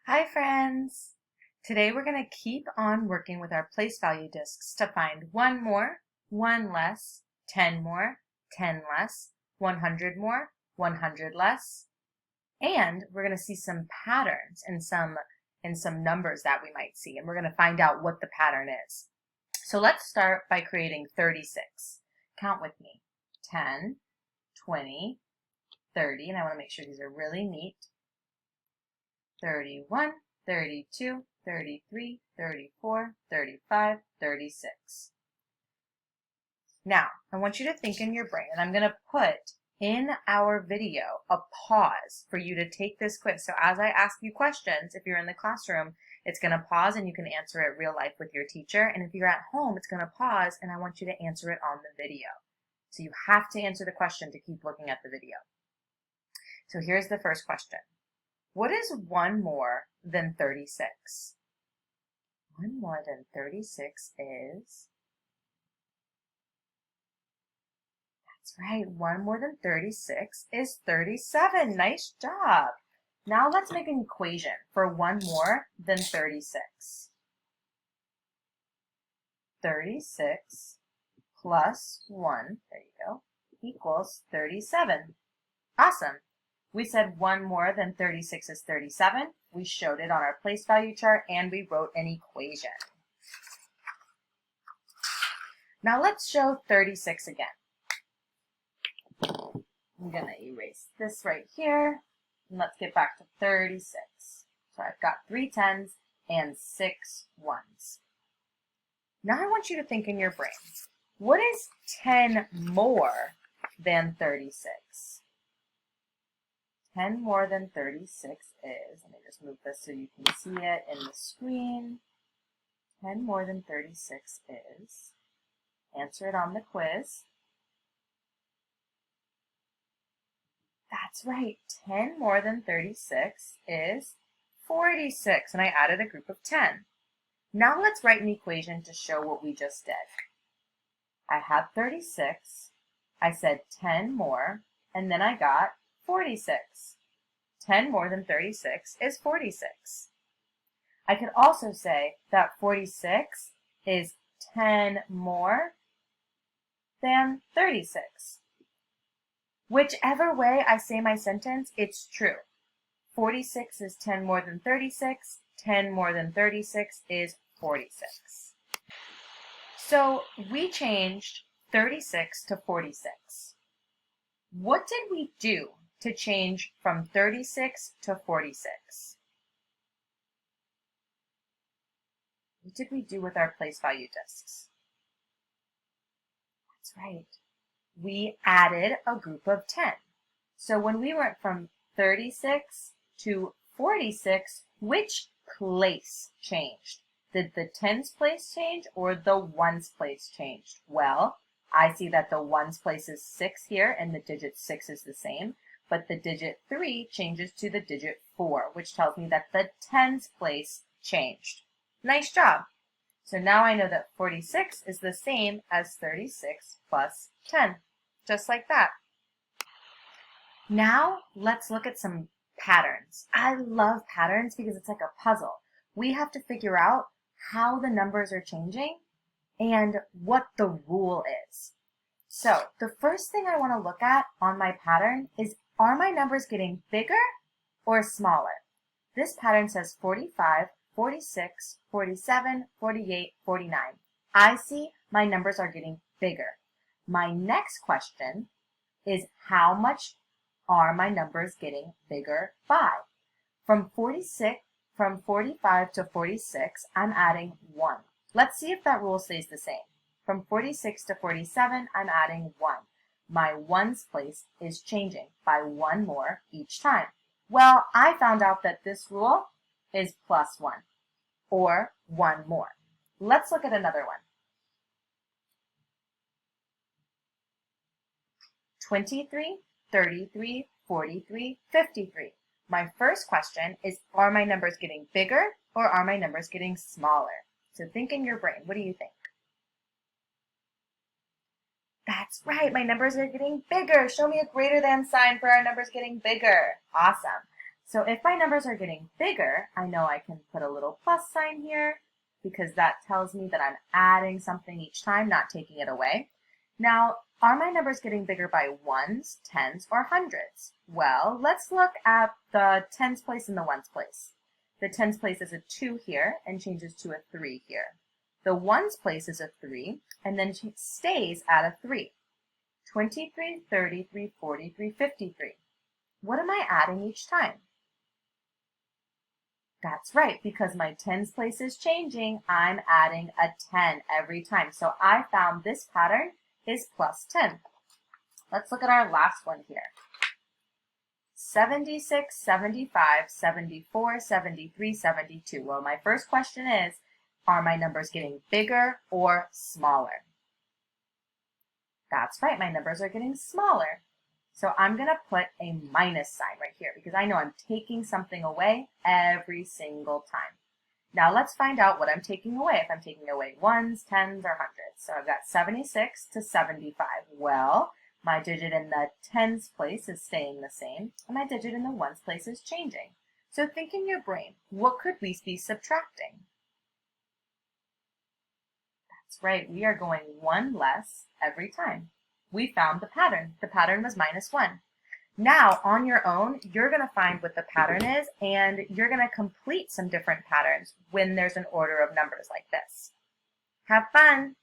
Hi friends! Today we're going to keep on working with our place value discs to find 1 more, 1 less, 10 more, 10 less, 100 more, 100 less, and we're going to see some patterns in some numbers that we might see, and we're going to find out what the pattern is. So let's start by creating 36. Count with me. 10, 20, 30, and I want to make sure these are really neat. 31, 32, 33, 34, 35, 36. Now, I want you to think in your brain, and I'm going to put in our video a pause for you to take this quiz. So as I ask you questions, if you're in the classroom, it's going to pause and you can answer it real life with your teacher. And if you're at home, it's going to pause and I want you to answer it on the video. So you have to answer the question to keep looking at the video. So here's the first question. What is 1 more than 36? 1 more than 36 is, that's right, 1 more than 36 is 37. Nice job. Now let's make an equation for 1 more than 36. 36 plus 1, there you go, equals 37. Awesome. We said 1 more than 36 is 37. We showed it on our place value chart and we wrote an equation. Now let's show 36 again. I'm going to erase this right here. And let's get back to 36. So I've got 3 10s and 6 1s. Now I want you to think in your brain, what is 10 more than 36? 10 more than 36 is, let me just move this so you can see it in the screen. 10 more than 36 is, answer it on the quiz. That's right, 10 more than 36 is 46, and I added a group of 10. Now let's write an equation to show what we just did. I had 36, I said 10 more, and then I got 46. 10 more than 36 is 46. I could also say that 46 is 10 more than 36. Whichever way I say my sentence, it's true. 46 is 10 more than 36. 10 more than 36 is 46. So we changed 36 to 46. What did we do to change from 36 to 46? What did we do with our place value discs? That's right. We added a group of 10. So when we went from 36 to 46, which place changed? Did the tens place change or the ones place changed? Well, I see that the ones place is 6 here and the digit 6 is the same, but the digit 3 changes to the digit 4, which tells me that the tens place changed. Nice job. So now I know that 46 is the same as 36 plus 10, just like that. Now let's look at some patterns. I love patterns because it's like a puzzle. We have to figure out how the numbers are changing and what the rule is. So the first thing I want to look at on my pattern is, are my numbers getting bigger or smaller? This pattern says 45, 46, 47, 48, 49. I see my numbers are getting bigger. My next question is, how much are my numbers getting bigger by? From 45 to 46, I'm adding 1. Let's see if that rule stays the same. From 46 to 47, I'm adding 1. My ones place is changing by 1 more each time. Well, I found out that this rule is plus 1, or 1 more. Let's look at another one. 23, 33, 43, 53. My first question is, are my numbers getting bigger or are my numbers getting smaller? So think in your brain. What do you think? That's right, my numbers are getting bigger. Show me a greater than sign for our numbers getting bigger. Awesome. So if my numbers are getting bigger, I know I can put a little plus sign here because that tells me that I'm adding something each time, not taking it away. Now, are my numbers getting bigger by ones, tens, or hundreds? Well, let's look at the tens place and the ones place. The tens place is a 2 here and changes to a 3 here. The ones place is a 3 and then stays at a 3. 23, 33, 43, 53. What am I adding each time? That's right, because my tens place is changing, I'm adding a 10 every time. So I found this pattern is plus 10. Let's look at our last one here. 76, 75, 74, 73, 72. Well, my first question is, are my numbers getting bigger or smaller? That's right, my numbers are getting smaller. So I'm going to put a minus sign right here because I know I'm taking something away every single time. Now let's find out what I'm taking away, if I'm taking away ones, tens, or hundreds. So I've got 76 to 75. Well, my digit in the tens place is staying the same, and my digit in the ones place is changing. So think in your brain, what could we be subtracting? That's right, we are going one less every time. We found the pattern. The pattern was -1. Now, on your own, you're going to find what the pattern is, and you're going to complete some different patterns when there's an order of numbers like this. Have fun!